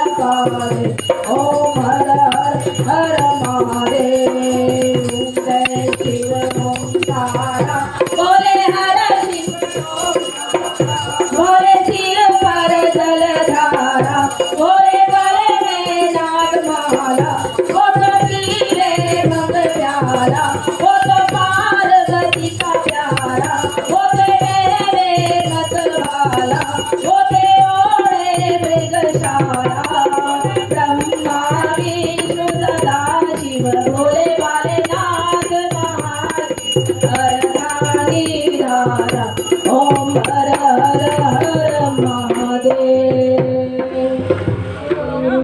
ओम हर हर हर महादेव जय शिव ओंकारा बोले हर शिव बोले सिर पर जलधारा बोले गले में नागमाला वो तो पीले मंग प्यारा वो तो पार्वती का प्यारा वो ते मेरे मतवाला वो ते ओढ़े मृगशाला ब्रह्मा विष्णु सदा शिव बोले